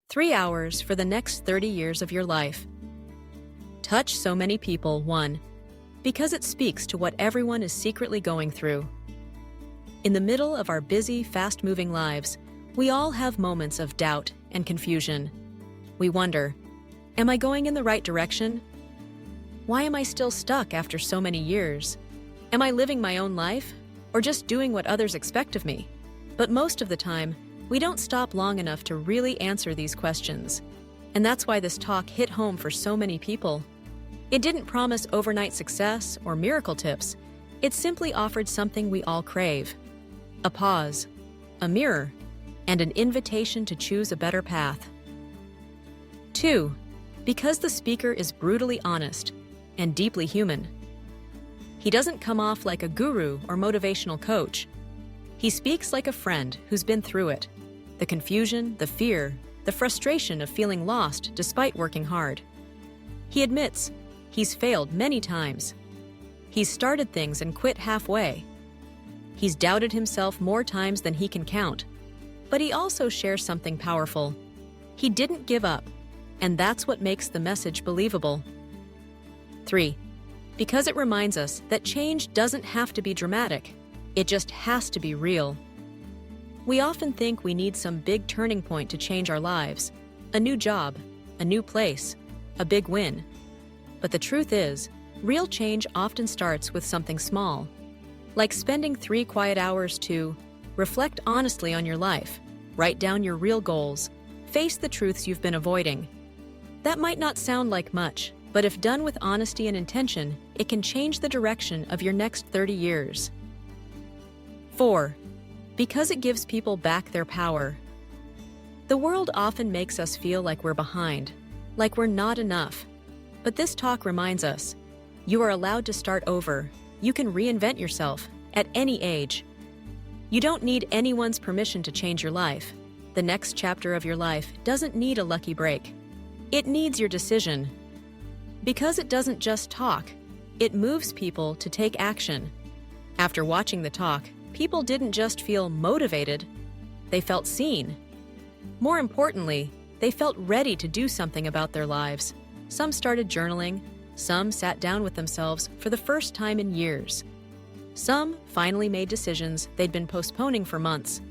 3 hours for the next 30 years of your life. Touch so many people, 1. Because it speaks to what everyone is secretly going through. In the middle of our busy, fast-moving lives, we all have moments of doubt and confusion. We wonder, am I going in the right direction? Why am I still stuck after so many years? Am I living my own life, or just doing what others expect of me? But most of the time, we don't stop long enough to really answer these questions. And that's why this talk hit home for so many people. It didn't promise overnight success or miracle tips. It simply offered something we all crave: a pause, a mirror, and an invitation to choose a better path. 2. Because the speaker is brutally honest and deeply human. He doesn't come off like a guru or motivational coach. He speaks like a friend who's been through it: the confusion, the fear, the frustration of feeling lost despite working hard. He admits he's failed many times. He's started things and quit halfway. He's doubted himself more times than he can count. But he also shares something powerful. He didn't give up, and that's what makes the message believable. 3. Because it reminds us that change doesn't have to be dramatic. It just has to be real. We often think we need some big turning point to change our lives: a new job, a new place, a big win. But the truth is, real change often starts with something small, like spending 3 quiet hours to reflect honestly on your life, write down your real goals, face the truths you've been avoiding. That might not sound like much, but if done with honesty and intention, it can change the direction of your next 30 years. 4. Because it gives people back their power. The world often makes us feel like we're behind, like we're not enough. But this talk reminds us, you are allowed to start over. You can reinvent yourself at any age. You don't need anyone's permission to change your life. The next chapter of your life doesn't need a lucky break. It needs your decision. Because it doesn't just talk, it moves people to take action. After watching the talk, people didn't just feel motivated, they felt seen. More importantly, they felt ready to do something about their lives. Some started journaling, some sat down with themselves for the first time in years. Some finally made decisions they'd been postponing for months.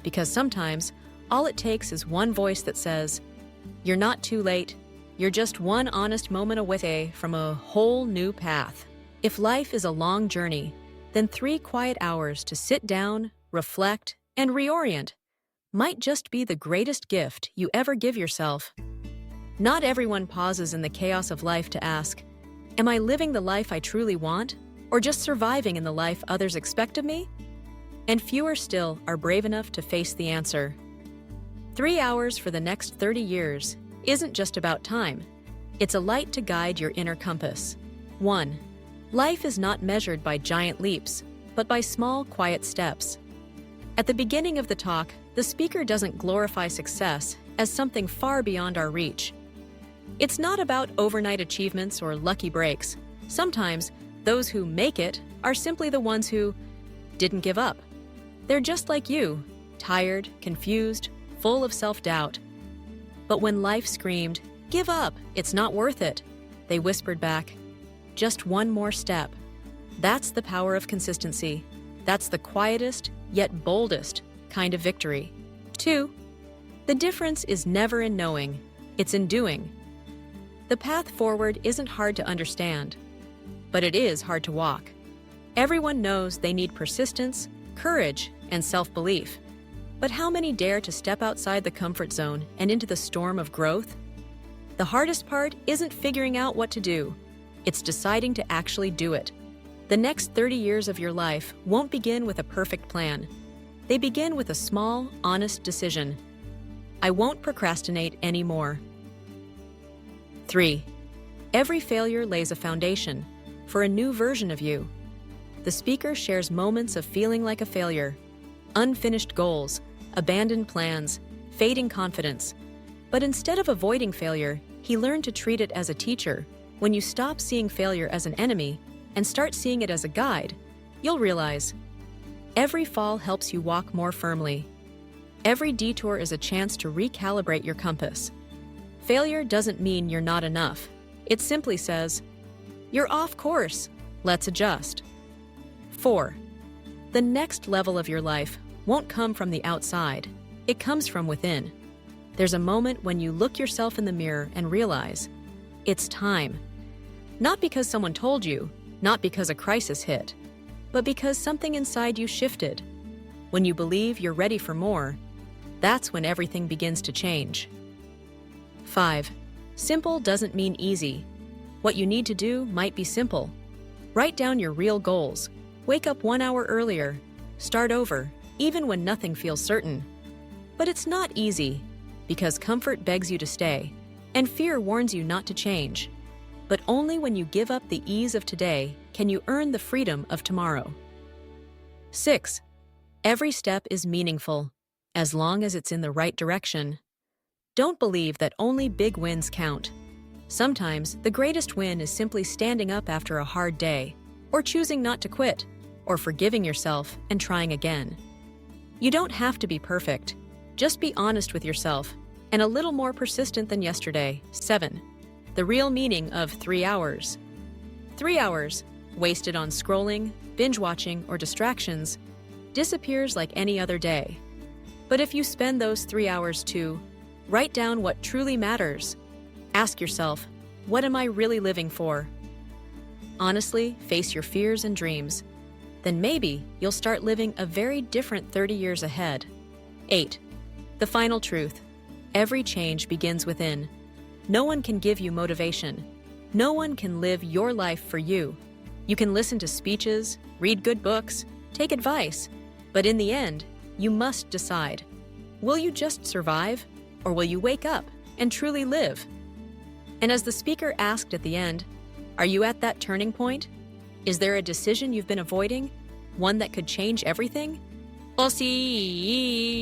Because sometimes, all it takes is one voice that says, "You're not too late. You're just one honest moment away from a whole new path." If life is a long journey, then 3 quiet hours to sit down, reflect, and reorient might just be the greatest gift you ever give yourself. Not everyone pauses in the chaos of life to ask, am I living the life I truly want, or just surviving in the life others expect of me? And fewer still are brave enough to face the answer. 3 hours for the next 30 years isn't just about time. It's a light to guide your inner compass. 1. Life is not measured by giant leaps, but by small, quiet steps. At the beginning of the talk, the speaker doesn't glorify success as something far beyond our reach. It's not about overnight achievements or lucky breaks. Sometimes, those who make it are simply the ones who didn't give up. They're just like you, tired, confused, full of self-doubt. But when life screamed, "Give up, it's not worth it," they whispered back, "Just one more step." That's the power of consistency. That's the quietest, yet boldest, kind of victory. 2. The difference is never in knowing, it's in doing. The path forward isn't hard to understand, but it is hard to walk. Everyone knows they need persistence, courage, and self-belief. But how many dare to step outside the comfort zone and into the storm of growth? The hardest part isn't figuring out what to do. It's deciding to actually do it. The next 30 years of your life won't begin with a perfect plan. They begin with a small, honest decision. I won't procrastinate anymore. 3. Every failure lays a foundation for a new version of you. The speaker shares moments of feeling like a failure, unfinished goals, abandoned plans, fading confidence. But instead of avoiding failure, he learned to treat it as a teacher. When you stop seeing failure as an enemy and start seeing it as a guide, you'll realize every fall helps you walk more firmly. Every detour is a chance to recalibrate your compass. Failure doesn't mean you're not enough. It simply says, "You're off course. Let's adjust." 4. The next level of your life won't come from the outside. It comes from within. There's a moment when you look yourself in the mirror and realize, it's time. Not because someone told you, not because a crisis hit, but because something inside you shifted. When you believe you're ready for more, that's when everything begins to change. 5. Simple doesn't mean easy. What you need to do might be simple. Write down your real goals. Wake up 1 hour earlier. Start over, even when nothing feels certain. But it's not easy, because comfort begs you to stay, and fear warns you not to change. But only when you give up the ease of today can you earn the freedom of tomorrow. 6. Every step is meaningful, as long as it's in the right direction. Don't believe that only big wins count. Sometimes the greatest win is simply standing up after a hard day, or choosing not to quit, or forgiving yourself and trying again. You don't have to be perfect. Just be honest with yourself and a little more persistent than yesterday. 7. The real meaning of 3 hours. 3 hours, wasted on scrolling, binge-watching, or distractions, disappears like any other day. But if you spend those 3 hours to write down what truly matters, ask yourself, what am I really living for? Honestly, face your fears and dreams. Then maybe you'll start living a very different 30 years ahead. 8. The final truth. Every change begins within. No one can give you motivation. No one can live your life for you. You can listen to speeches, read good books, take advice, but in the end, you must decide. Will you just survive, or will you wake up and truly live? And as the speaker asked at the end, are you at that turning point? Is there a decision you've been avoiding? One that could change everything? We'll see.